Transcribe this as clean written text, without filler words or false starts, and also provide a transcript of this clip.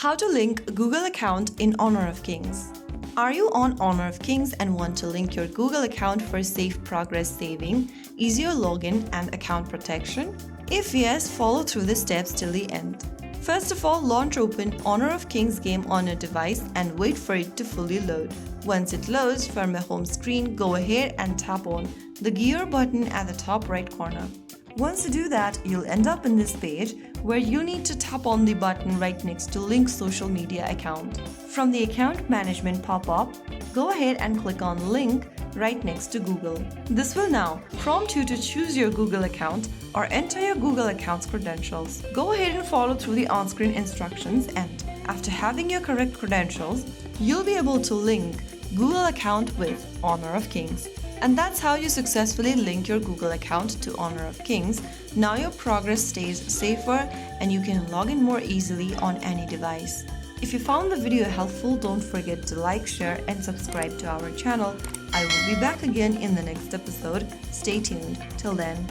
How to link a Google account in Honor of Kings. Are you on Honor of Kings and want to link your Google account for safe progress saving, easier login, and account protection? If yes, follow through the steps till the end. First of all, launch open Honor of Kings game on your device and wait for it to fully load. Once it loads from your home screen, go ahead and tap on the gear button at the top right corner. Once you do that, you'll end up in this page where you need to tap on the button right next to Link Social Media Account. From the Account Management pop-up, go ahead and click on Link right next to Google. This will now prompt you to choose your Google account or enter your Google account's credentials. Go ahead and follow through the on-screen instructions, and after having your correct credentials, you'll be able to link Google account with Honor of Kings. And that's how you successfully link your Google account to Honor of Kings. Now your progress stays safer and you can log in more easily on any device. If you found the video helpful, don't forget to like, share, and subscribe to our channel. I will be back again in the next episode. Stay tuned. Till then.